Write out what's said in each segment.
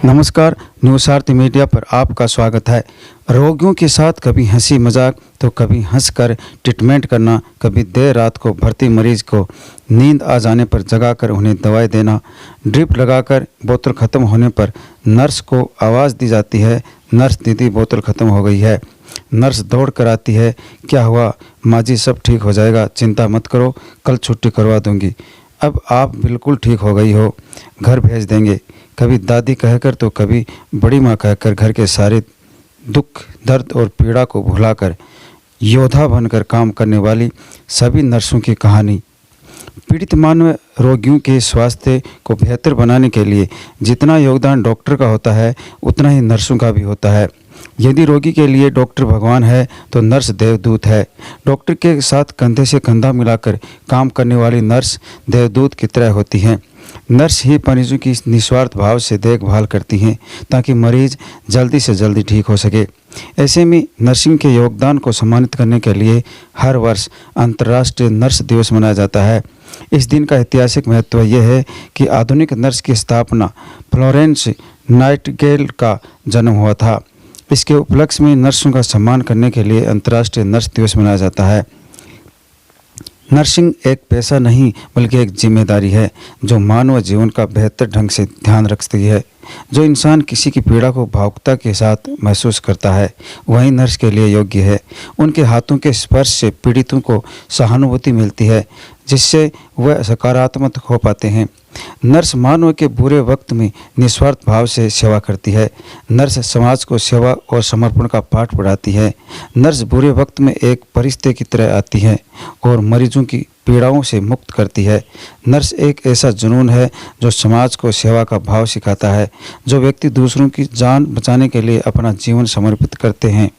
नमस्कार, न्यूज़ आरती मीडिया पर आपका स्वागत है। रोगियों के साथ कभी हंसी मजाक तो कभी हंसकर ट्रीटमेंट करना, कभी देर रात को भर्ती मरीज को नींद आ जाने पर जगाकर उन्हें दवाई देना, ड्रिप लगाकर बोतल ख़त्म होने पर नर्स को आवाज़ दी जाती है, नर्स दीदी बोतल ख़त्म हो गई है। नर्स दौड़ कर आती है, क्या हुआ माँ जी, सब ठीक हो जाएगा, चिंता मत करो, कल छुट्टी करवा दूंगी, अब आप बिल्कुल ठीक हो गई हो, घर भेज देंगे। कभी दादी कहकर तो कभी बड़ी माँ कहकर घर के सारे दुख दर्द और पीड़ा को भुलाकर योद्धा बनकर काम करने वाली सभी नर्सों की कहानी। पीड़ित मानव रोगियों के स्वास्थ्य को बेहतर बनाने के लिए जितना योगदान डॉक्टर का होता है उतना ही नर्सों का भी होता है। यदि रोगी के लिए डॉक्टर भगवान है तो नर्स देवदूत है। डॉक्टर के साथ कंधे से कंधा मिलाकर काम करने वाली नर्स देवदूत की तरह होती हैं। नर्स ही मरीजों की निस्वार्थ भाव से देखभाल करती हैं ताकि मरीज जल्दी से जल्दी ठीक हो सके। ऐसे में नर्सिंग के योगदान को सम्मानित करने के लिए हर वर्ष अंतर्राष्ट्रीय नर्स दिवस मनाया जाता है। इस दिन का ऐतिहासिक महत्व यह है कि आधुनिक नर्स की स्थापना फ्लोरेंस नाइटिंगेल का जन्म हुआ था। इसके उपलक्ष्य में नर्सों का सम्मान करने के लिए अंतर्राष्ट्रीय नर्स दिवस मनाया जाता है। नर्सिंग एक पैसा नहीं बल्कि एक जिम्मेदारी है जो मानव जीवन का बेहतर ढंग से ध्यान रखती है। जो इंसान किसी की पीड़ा को भावुकता के साथ महसूस करता है वही नर्स के लिए योग्य है। उनके हाथों के स्पर्श से पीड़ितों को सहानुभूति मिलती है जिससे वह सकारात्मक हो पाते हैं। नर्स मानव के बुरे वक्त में निस्वार्थ भाव से सेवा करती है। नर्स समाज को सेवा और समर्पण का पाठ पढ़ाती है। नर्स बुरे वक्त में एक फरिश्ते की तरह आती है और मरीजों की पीड़ाओं से मुक्त करती है। नर्स एक ऐसा जुनून है जो समाज को सेवा का भाव सिखाता है। जो व्यक्ति दूसरों की जान बचाने के लिए अपना जीवन समर्पित करते हैं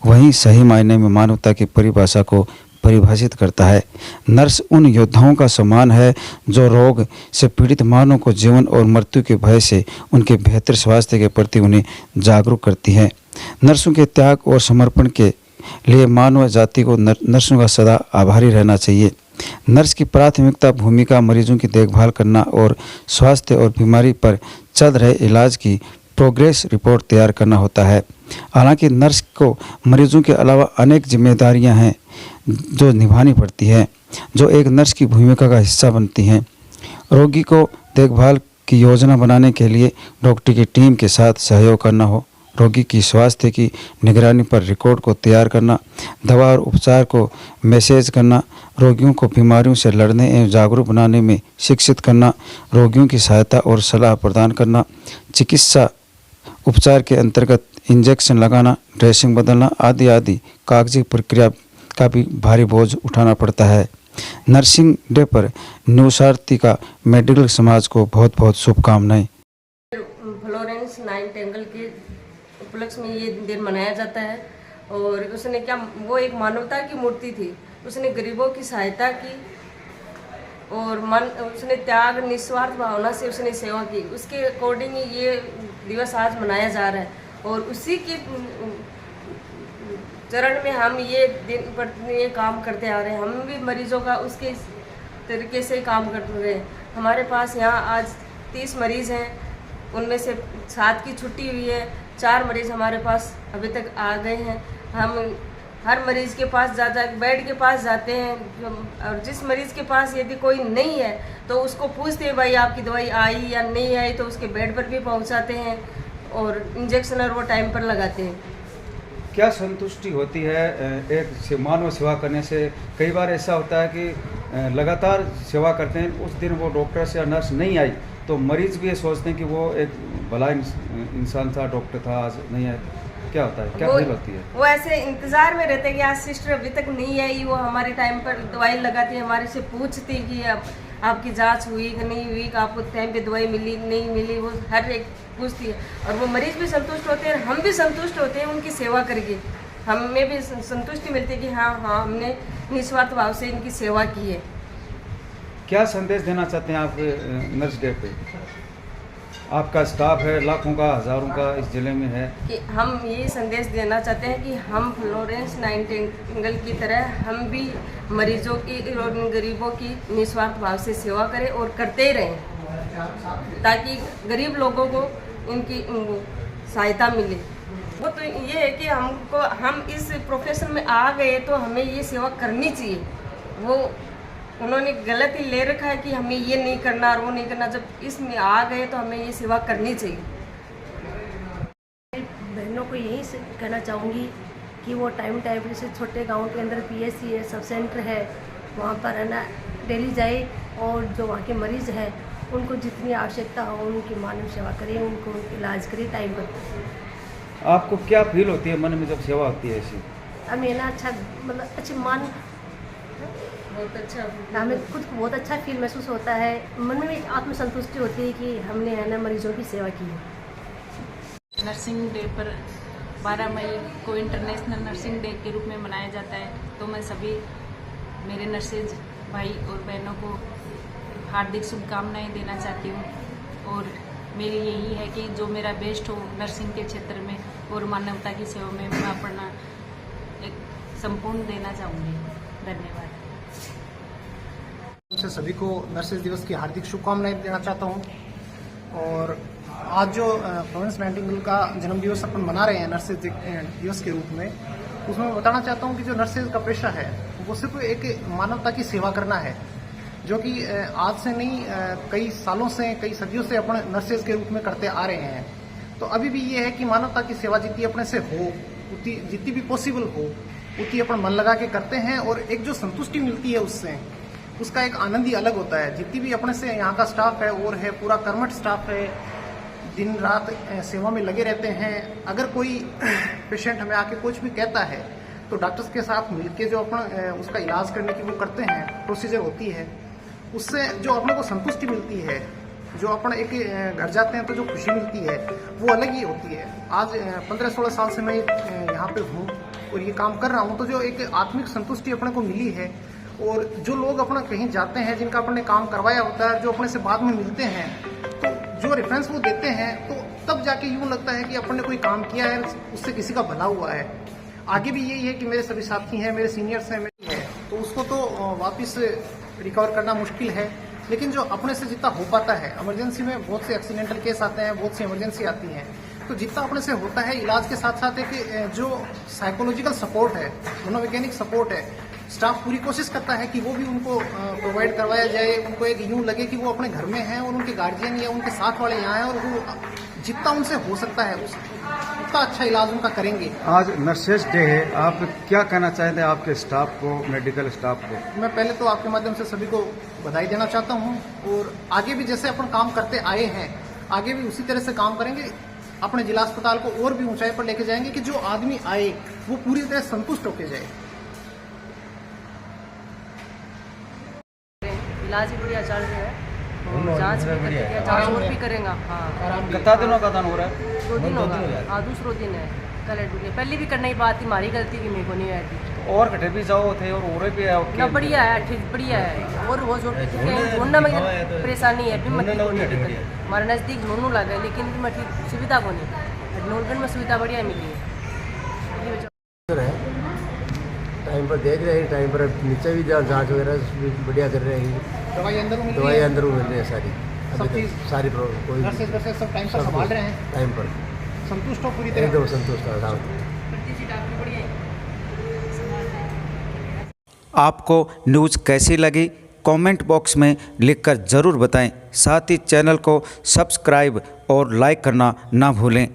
वही सही मायने में मानवता की परिभाषा को परिभाषित करता है। नर्स उन योद्धाओं का सम्मान है जो रोग से पीड़ित मानव को जीवन और मृत्यु के भय से उनके बेहतर स्वास्थ्य के प्रति उन्हें जागरूक करती है। नर्सों के त्याग और समर्पण के लिए मानव जाति को नर्सों का सदा आभारी रहना चाहिए। नर्स की प्राथमिकता भूमिका मरीजों की देखभाल करना और स्वास्थ्य और बीमारी पर चल रहे इलाज की प्रोग्रेस रिपोर्ट तैयार करना होता है। हालांकि नर्स को मरीजों के अलावा अनेक जिम्मेदारियां हैं जो निभानी पड़ती हैं, जो एक नर्स की भूमिका का हिस्सा बनती हैं। रोगी को देखभाल की योजना बनाने के लिए डॉक्टर की टीम के साथ सहयोग करना हो, रोगी की स्वास्थ्य की निगरानी पर रिकॉर्ड को तैयार करना, दवा और उपचार को मैसेज करना, रोगियों को बीमारियों से लड़ने एवं जागरूक बनाने में शिक्षित करना, रोगियों की सहायता और सलाह प्रदान करना, चिकित्सा उपचार के अंतर्गत इंजेक्शन लगाना, ड्रेसिंग बदलना आदि कागजी प्रक्रिया का भी भारी बोझ उठाना पड़ता है। नर्सिंग डे पर न्यूज़ आरती का मेडिकल समाज को बहुत बहुत शुभकामनाएं। फ्लोरेंस नाइटिंगेल के उपलक्ष्य में ये दिन मनाया जाता है और उसने क्या, वो एक मानवता की मूर्ति थी। उसने गरीबों की सहायता की और उसने त्याग निस्वार्थ भावना से उसने सेवा की। उसके अकॉर्डिंग ये दिवस आज मनाया जा रहा है और उसी के चरण में हम ये दिन पर ये काम करते आ रहे हैं। हम भी मरीजों का उसके तरीके से काम कर रहे हैं। हमारे पास यहाँ आज 30 मरीज़ हैं, उनमें से 7 की छुट्टी हुई है, 4 मरीज़ हमारे पास अभी तक आ गए हैं। हम हर मरीज़ के पास बेड के पास जाते हैं और जिस मरीज़ के पास यदि कोई नहीं है तो उसको पूछते हैं भाई आपकी दवाई आई या नहीं आई, तो उसके बेड पर भी पहुंचाते हैं और इंजेक्शन और वो टाइम पर लगाते हैं। क्या संतुष्टि होती है एक मानव सेवा करने से? कई बार ऐसा होता है कि लगातार सेवा करते हैं, उस दिन वो डॉक्टर से या नर्स नहीं आई तो मरीज भी ये सोचते हैं कि वो एक भला इंसान था, डॉक्टर था, आज नहीं आया। क्या होता है, क्या फील होती है? वो ऐसे इंतजार में रहते हैं कि आज सिस्टर अभी तक नहीं आई, वो हमारे टाइम पर दवाई लगाती है, हमारे से पूछती कि अब आपकी जांच हुई कि नहीं हुई, कि आपको टाइम पे दवाई मिली नहीं मिली, वो हर एक पूछती है। और वो मरीज भी संतुष्ट होते हैं, हम भी संतुष्ट होते हैं उनकी सेवा करके। हमें भी संतुष्टि मिलती है कि हाँ हमने निस्वार्थ भाव से इनकी सेवा की है। क्या संदेश देना चाहते हैं आप नर्स डे पे? आपका स्टाफ है, लाखों का हजारों का इस जिले में है, कि हम ये संदेश देना चाहते हैं कि हम फ्लोरेंस नाइटिंगेल की तरह हम भी मरीजों की और गरीबों की निस्वार्थ भाव से सेवा करें और करते ही रहें ताकि गरीब लोगों को इनकी सहायता मिले। वो तो ये है कि हम इस प्रोफेशन में आ गए तो हमें ये सेवा करनी चाहिए। वो उन्होंने गलत ही ले रखा है कि हमें ये नहीं करना और वो नहीं करना। जब इसमें आ गए तो हमें ये सेवा करनी चाहिए। बहनों को यही कहना चाहूँगी कि वो टाइम से छोटे गांव के अंदर PSC है, सब सेंटर है, वहाँ पर है ना डेली जाए और जो वहाँ के मरीज़ हैं उनको जितनी आवश्यकता हो उनकी मानव सेवा करें, उनको इलाज करें टाइम पर। आपको क्या फील होती है मन में जब सेवा होती है ऐसी? हमें ना अच्छा मतलब अच्छे मन बहुत अच्छा हमें खुद को बहुत अच्छा फील महसूस होता है, मन में एक आत्मसंतुष्टि होती है कि हमने है ना मरीजों की सेवा की है। नर्सिंग डे पर 12 मई को इंटरनेशनल नर्सिंग डे के रूप में मनाया जाता है, तो मैं सभी मेरे नर्सेज भाई और बहनों को हार्दिक शुभकामनाएं देना चाहती हूँ। और मेरी यही है कि जो मेरा बेस्ट हो नर्सिंग के क्षेत्र में और मानवता की सेवा में मैं अपना एक संपूर्ण देना चाहूँगी। धन्यवाद। से सभी को नर्सेज दिवस की हार्दिक शुभकामनाएं देना चाहता हूं। और आज जो फ्लोरेंस नाइटिंगेल का जन्म दिवस अपन मना रहे हैं नर्सेज दिवस के रूप में, उसमें मैं बताना चाहता हूं कि जो नर्सेज का पेशा है वो सिर्फ एक मानवता की सेवा करना है, जो कि आज से नहीं कई सालों से कई सदियों से अपन नर्सेज के रूप में करते आ रहे हैं। तो अभी भी ये है कि मानवता की सेवा जितनी अपने से हो उतनी जितनी भी पॉसिबल हो उतनी अपन मन लगा के करते हैं, और एक जो संतुष्टि मिलती है उससे उसका एक आनंद ही अलग होता है। जितनी भी अपने से यहाँ का स्टाफ है और है पूरा कर्मठ स्टाफ है, दिन रात सेवा में लगे रहते हैं। अगर कोई पेशेंट हमें आके कुछ भी कहता है तो डॉक्टर्स के साथ मिलके जो अपन उसका इलाज करने की वो करते हैं प्रोसीजर होती है, उससे जो अपने को संतुष्टि मिलती है, जो अपन एक घर जाते हैं तो जो खुशी मिलती है वो अलग ही होती है। आज 15-16 साल से मैं यहाँ पे हूँ और ये काम कर रहा हूँ, तो जो एक आत्मिक संतुष्टि अपने को मिली है, और जो लोग अपना कहीं जाते हैं जिनका अपने काम करवाया होता है, जो अपने से बाद में मिलते हैं तो जो रेफरेंस वो देते हैं, तो तब जाके यूं लगता है कि अपन ने कोई काम किया है, उससे किसी का भला हुआ है। आगे भी यही है कि मेरे सभी साथी हैं, मेरे सीनियर्स हैं, मेरी है, तो उसको तो वापस रिकवर करना मुश्किल है, लेकिन जो अपने से जितना हो पाता है, इमरजेंसी में बहुत से एक्सीडेंटल केस आते हैं, बहुत सी इमरजेंसी आती हैं, तो जितना अपने से होता है इलाज के साथ साथ एक जो साइकोलॉजिकल सपोर्ट है, मनोवैज्ञानिक सपोर्ट है, स्टाफ पूरी कोशिश करता है कि वो भी उनको प्रोवाइड करवाया जाए। उनको एक यूं लगे कि वो अपने घर में हैं और उनके गार्जियन या उनके साथ वाले यहाँ हैं, और वो जितना उनसे हो सकता है उतना अच्छा इलाज उनका करेंगे। आज नर्सेज डे है, आप क्या कहना चाहते हैं आपके स्टाफ को, मेडिकल स्टाफ को? मैं पहले तो आपके माध्यम से सभी को बधाई देना चाहता हूँ, और आगे भी जैसे अपन काम करते आए हैं आगे भी उसी तरह से काम करेंगे। अपने जिला अस्पताल को और भी ऊंचाई पर लेके जाएंगे कि जो आदमी आए वो पूरी तरह संतुष्ट होके जाए। इलाज भी बढ़िया चल रहा है और जांच भी करेंगे, जांच और भी करेंगे। हाँ, कितना दिनों का दान हो रहा है? 2 दिन होगा। हाँ, दूसरा दिन है, कल एडमिट है। पहले भी करने की बात थी, हमारी गलती की, मेरे को नहीं आई थी। और कटे भी जाओ थे और भी आओ ना बढ़िया है, ठीक बढ़िया है। और वो जो ढूंढना में परेशानी है, हमारे नज़दीक ढूंढने लगा है, लेकिन मतलब सुविधा को नहीं, ढूंढने में सुविधा बढ़िया मिली है। टाइम पर देख रहे हैं, टाइम पर नीचे भी जांच वगैरह बढ़िया कर रहे हैं। दवाई अंदर मिल रही है सारी, सब चीज़ सारी कोई नर्सेज सब टाइम पर संभाल रहे हैं, टाइम पर संतुष्ट हो पूरी तरह। एकदम संतुष्ट है। आपको न्यूज़ कैसी लगी कमेंट बॉक्स में लिखकर ज़रूर बताएं। साथ ही चैनल को सब्सक्राइब और लाइक करना ना भूलें।